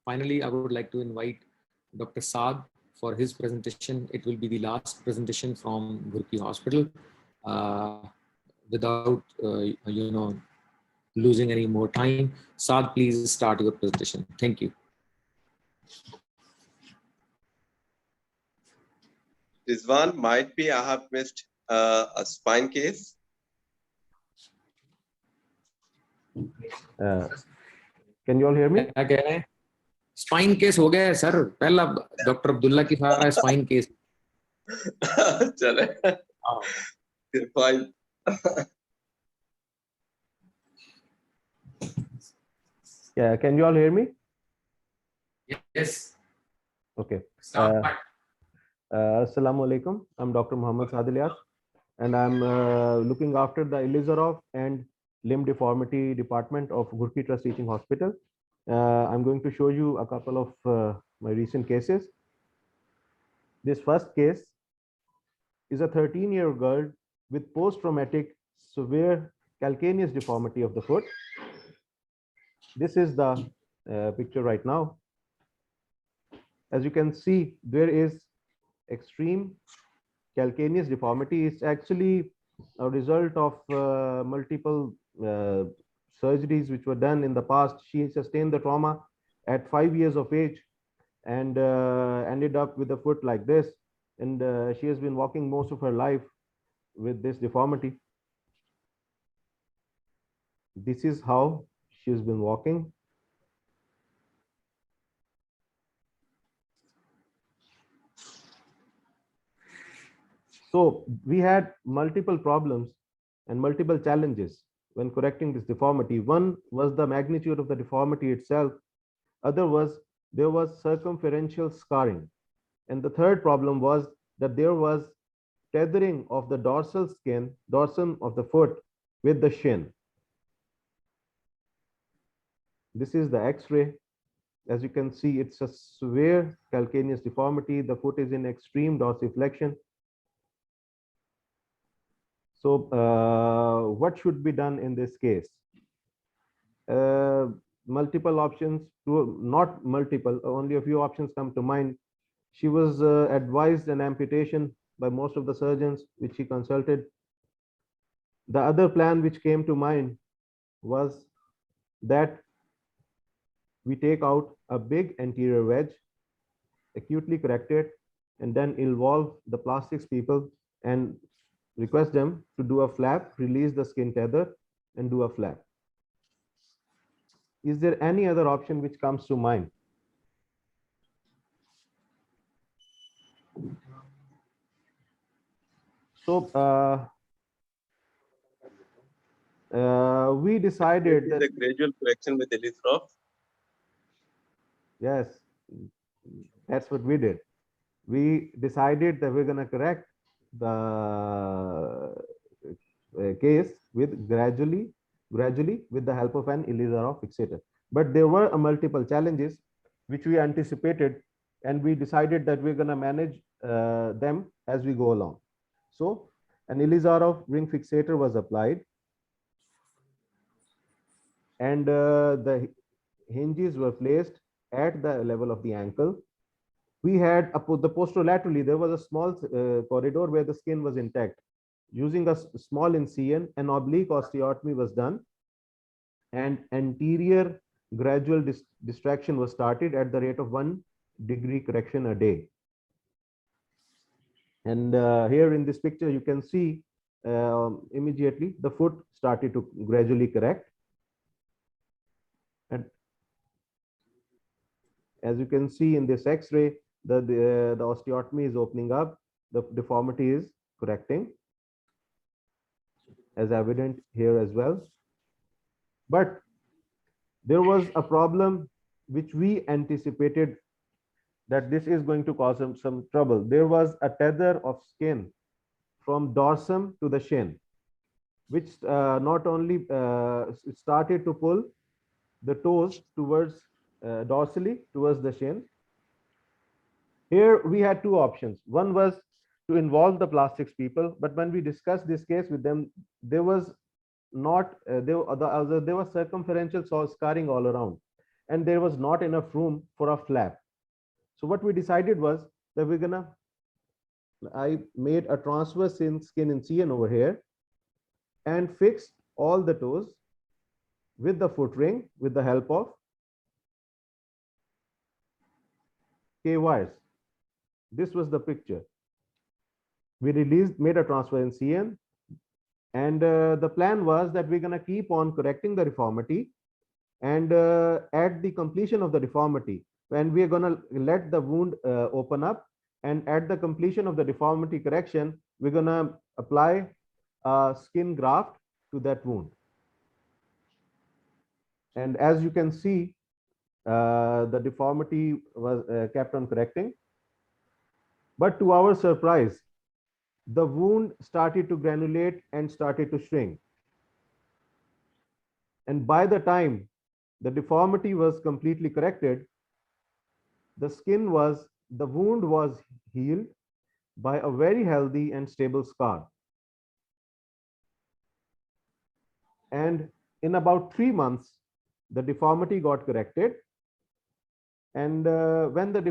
Finally, I would like to invite Dr. Saad for his presentation. It will be the last presentation from Ghurki Hospital. Without losing any more time, Saad, please start your presentation. Thank you. This one might be I have missed a spine case. Can you all hear me? क्या कह रहे हैं? Spine case हो गया है sir, पहला doctor Abdullah की सारा स्पाइन केस. चले fine. Yeah, can you all hear me? Yes. Okay. Assalamu alaikum. I'm Dr. Muhammad Saad Ilyas, and I'm looking after the Elizarov and Limb Deformity Department of Ghurki Trust Teaching Hospital. I'm going to show you a couple of my recent cases. This first case is a 13-year-old girl with post-traumatic severe calcaneus deformity of the foot. This is the picture right now. As you can see, there is extreme calcaneus deformity. It's actually a result of multiple surgeries which were done in the past. She sustained the trauma at 5 years of age and ended up with a foot like this. And she has been walking most of her life with this deformity. This is how she's been walking. So we had multiple problems and multiple challenges when correcting this deformity. One was the magnitude of the deformity itself. Other was there was circumferential scarring. And the third problem was that there was tethering of the dorsal skin, dorsum of the foot with the shin. This is the X-ray. As you can see, it's a severe calcaneus deformity. The foot is in extreme dorsiflexion. So what should be done in this case? Multiple options, not multiple, only a few options come to mind. She was advised an amputation by most of the surgeons which she consulted. The other plan which came to mind was that we take out a big anterior wedge, acutely correct it, and then involve the plastics people and request them to do a flap, release the skin tether, and do a flap. Is there any other option which comes to mind? So we decided that the gradual correction with Elizarov. Yes, that's what we did. We decided that we're going to correct the case with gradually with the help of an Elizarov fixator. But there were multiple challenges which we anticipated, and we decided that we're going to manage them as we go along. So an Elizarov ring fixator was applied, and the hinges were placed at the level of the ankle. We had the posterolaterally, there was a small corridor where the skin was intact. Using a small incision, an oblique osteotomy was done, and anterior gradual distraction was started at the rate of 1 degree correction a day. And here in this picture, you can see immediately the foot started to gradually correct. And as you can see in this X-ray, the osteotomy is opening up, the deformity is correcting, as evident here as well. But there was a problem which we anticipated that this is going to cause some trouble. There was a tether of skin from dorsum to the shin, which not only started to pull the toes towards dorsally towards the shin. Here we had two options. One was to involve the plastics people, but when we discussed this case with them, there was not there was circumferential scarring all around, and there was not enough room for a flap. So what we decided was that I made a transverse skin in CN over here and fixed all the toes with the foot ring with the help of K wires. This was the picture. We made a transfer in CN, and the plan was that we're going to keep on correcting the deformity, and at the completion of the deformity, when we are going to let the wound open up, and at the completion of the deformity correction, we're going to apply a skin graft to that wound. And as you can see, the deformity was kept on correcting. But to our surprise, the wound started to granulate and started to shrink. And by the time the deformity was completely corrected, the wound was healed by a very healthy and stable scar. And in about 3 months, the deformity got corrected. And when the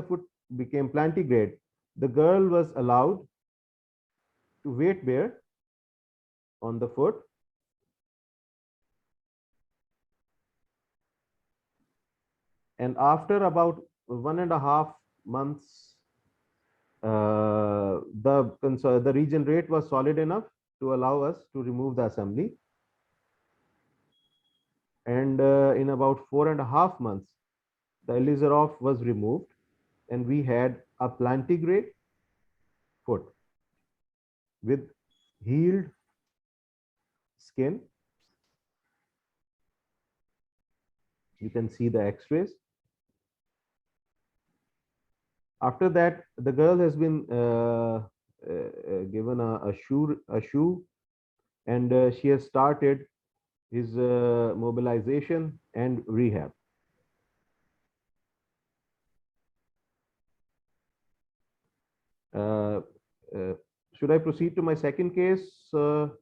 foot became plantigrade, the girl was allowed to weight bear on the foot. And after about 1.5 months, the regenerate was solid enough to allow us to remove the assembly. And in about 4.5 months, the Elizarov was removed, and we had a plantigrade foot with healed skin. You can see the x-rays. After that, the girl has been given a shoe, and she has started his mobilization and rehab. Should I proceed to my second case, or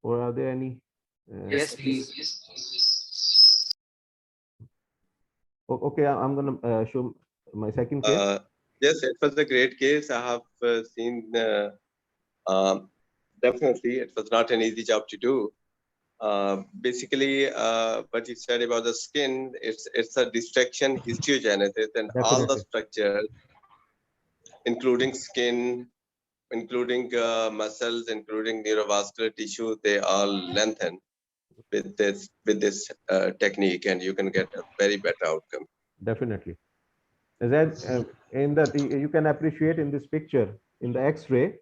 are there any? Yes, please. Okay, I'm going to show my second case. Yes, it was a great case. I have seen. Definitely, it was not an easy job to do. Basically, what you said about the skin, it's a distraction histiogenesis, and all the Definitely. structures, including skin, including muscles, including neurovascular tissue, they all lengthen with this technique, and you can get a very better outcome. Definitely. As in that you can appreciate in this picture, in the X-ray,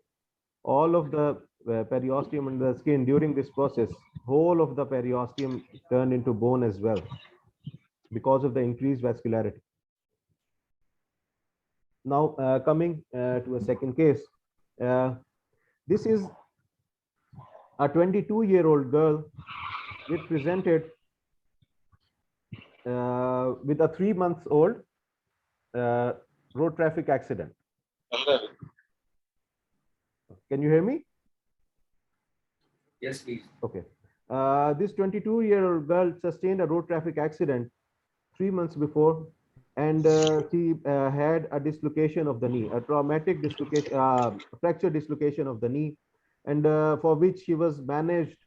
all of the periosteum and the skin during this process, whole of the periosteum turned into bone as well because of the increased vascularity. Now coming to a second case, this is a 22-year-old girl which presented with a 3-month-old road traffic accident. Can you hear me? Yes, please. Okay. This 22-year-old girl sustained a road traffic accident 3 months before, and she had a dislocation of the knee, a traumatic dislocation, fracture dislocation of the knee, and for which she was managed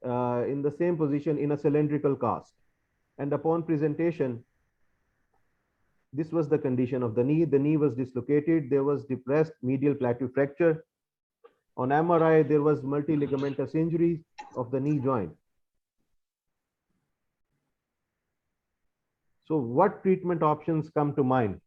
in the same position in a cylindrical cast. And upon presentation, this was the condition of the knee. The knee was dislocated. There was depressed medial plateau fracture. On MRI, there was multi-ligamentous injury of the knee joint. So what treatment options come to mind?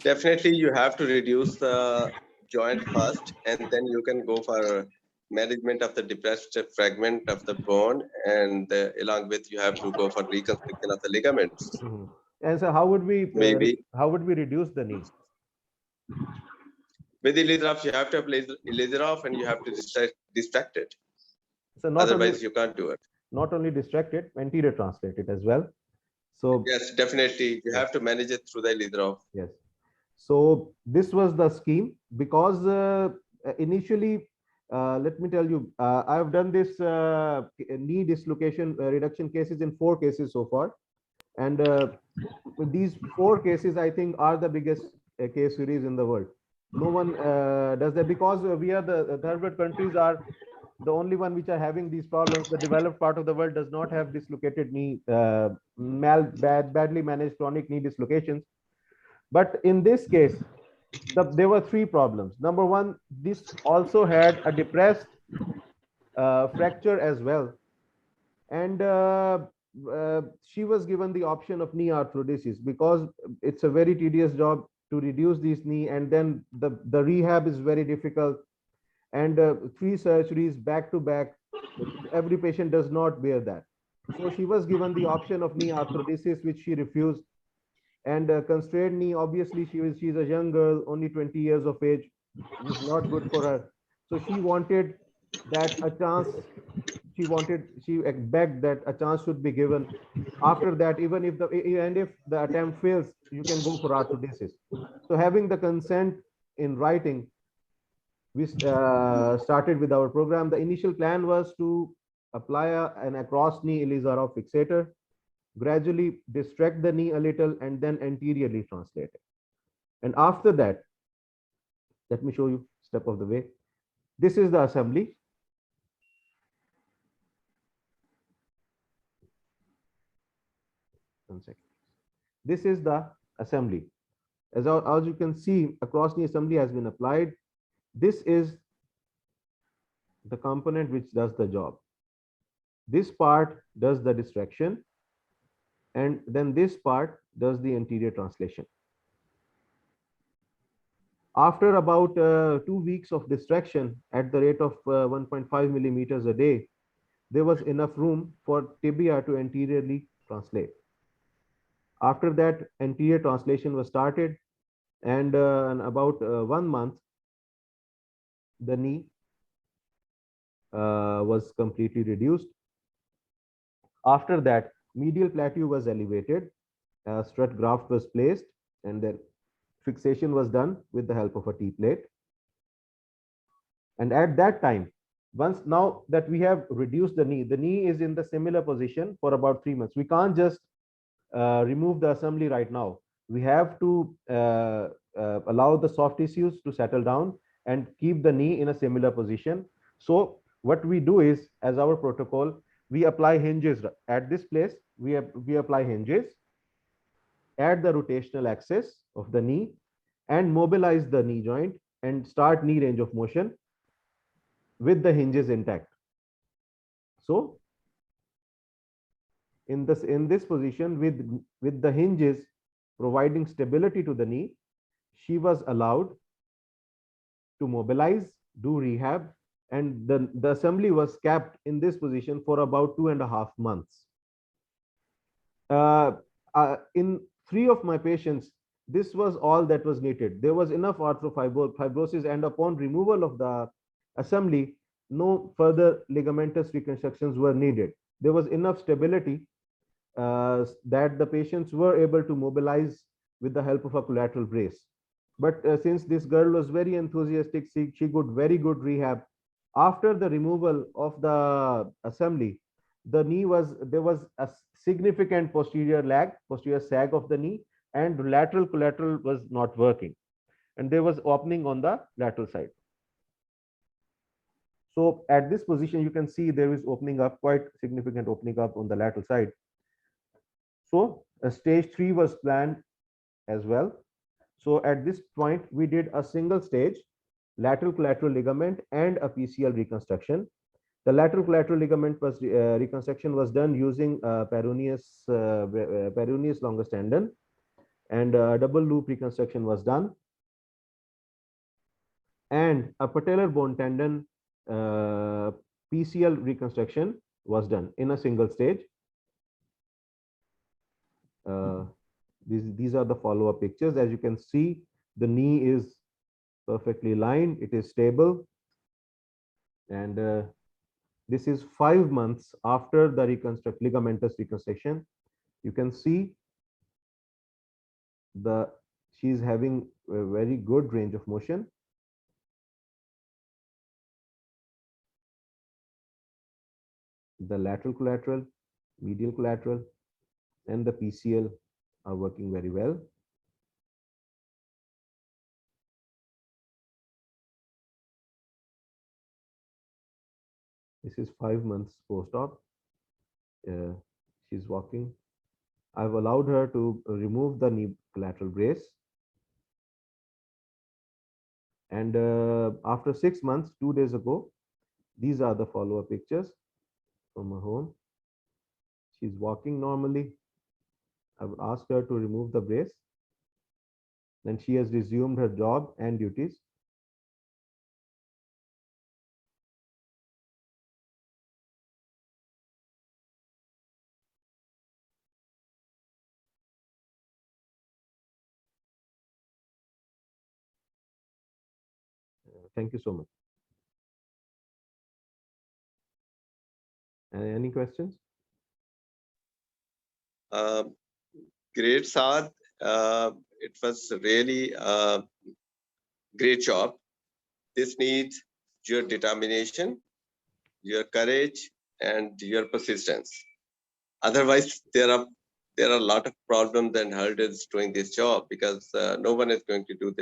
Definitely, you have to reduce the joint first, and then you can go for management of the depressed fragment of the bone, and along with you have to go for reconstruction of the ligaments. Mm-hmm. And so how would we reduce the knee? With Elizarov, you have to apply Elizarov, and you have to distract it. So Otherwise, you can't do it. Not only distract it, anterior translate it as well. So yes, definitely, you have to manage it through the Elizarov. Yes. So this was the scheme, because initially let me tell you, I have done this knee dislocation reduction cases in 4 cases so far. And these 4 cases, I think, are the biggest case series in the world. No one does that, because we are the third world countries are the only one which are having these problems. The developed part of the world does not have dislocated knee, badly managed chronic knee dislocations. But in this case, there were 3 problems. Number one, this also had a depressed fracture as well. And she was given the option of knee arthrodesis, because it's a very tedious job to reduce this knee, and then the rehab is very difficult, and 3 surgeries back to back, every patient does not bear that. So she was given the option of knee arthrodesis, which she refused. And constrained knee, obviously she's a young girl, only 20 years of age, was not good for her. So she wanted that a chance, she begged that a chance should be given. After that, even if the attempt fails, you can go for arthrodesis. So having the consent in writing, we started with our program. The initial plan was to apply an across knee Ilizarov fixator, gradually distract the knee a little, and then anteriorly translate it. And after that, let me show you step of the way. This is the assembly. One second. This is the assembly. As you can see, a cross knee assembly has been applied. This is the component which does the job. This part does the distraction, and then this part does the anterior translation. After about 2 weeks of distraction at the rate of 1.5 millimeters a day, there was enough room for tibia to anteriorly translate. After that, anterior translation was started, and in about 1 month, the knee was completely reduced. After that, medial plateau was elevated, strut graft was placed, and then fixation was done with the help of a T-plate. And at that time, once now that we have reduced the knee is in the similar position for about 3 months. We can't just remove the assembly right now. We have to allow the soft tissues to settle down and keep the knee in a similar position. So what we do is, as our protocol, we apply hinges at this place. We apply hinges at the rotational axis of the knee and mobilize the knee joint and start knee range of motion with the hinges intact. So in this position, with the hinges providing stability to the knee, she was allowed to mobilize, do rehab, and the assembly was kept in this position for about 2.5 months. In 3 of my patients, this was all that was needed. There was enough arthrophobosis, and upon removal of the assembly, no further ligamentous reconstructions were needed. There was enough stability that the patients were able to mobilize with the help of a collateral brace. But since this girl was very enthusiastic, she got very good rehab. After the removal of the assembly, there was a significant posterior sag of the knee, and lateral collateral was not working, and there was opening on the lateral side. So at this position, you can see there is opening up, quite significant opening up on the lateral side. So a stage 3 was planned as well. So at this point, we did a single stage lateral collateral ligament and a PCL reconstruction. The lateral collateral ligament was reconstruction was done using peroneus longus tendon, and double loop reconstruction was done, and a patellar bone tendon PCL reconstruction was done in a single stage. These are the follow-up pictures. As you can see, the knee is perfectly lined, it is stable, and this is 5 months after the ligamentous reconstruction. You can see she's having a very good range of motion. the lateral collateral, medial collateral, and the PCL are working very well. This is 5 months post-op. She's walking. I've allowed her to remove the knee collateral brace. And after 6 months, 2 days ago, these are the follow-up pictures from her home. She's walking normally. I've asked her to remove the brace. Then she has resumed her job and duties. Thank you so much. Any questions? Great, Saad. It was really a great job. This needs your determination, your courage, and your persistence. Otherwise, there are a lot of problems and hurdles doing this job, because no one is going to do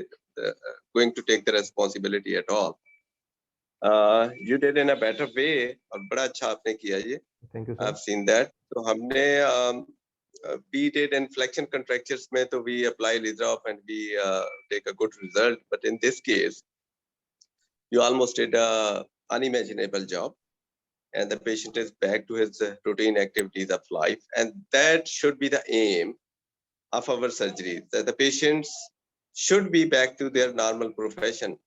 going to take the responsibility at all. You did in a better way, और बड़ा अच्छा आपने किया ये. Thank you, sir. I've seen that. So हमने we did inflection contractures में तो we apply Lizarov and we take a good result. But in this case, you almost did a unimaginable job, and the patient is back to his routine activities of life, and that should be the aim of our surgery, that the patients should be back to their normal profession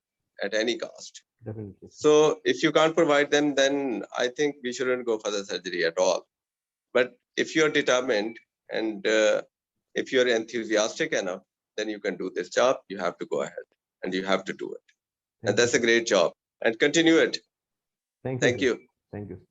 at any cost. Definitely. So if you can't provide them, then I think we shouldn't go for the surgery at all. But if you're determined and if you're enthusiastic enough, then you can do this job. You have to go ahead and you have to do it. And that's a great job, and continue it. Thank Thank you. you. Thank you.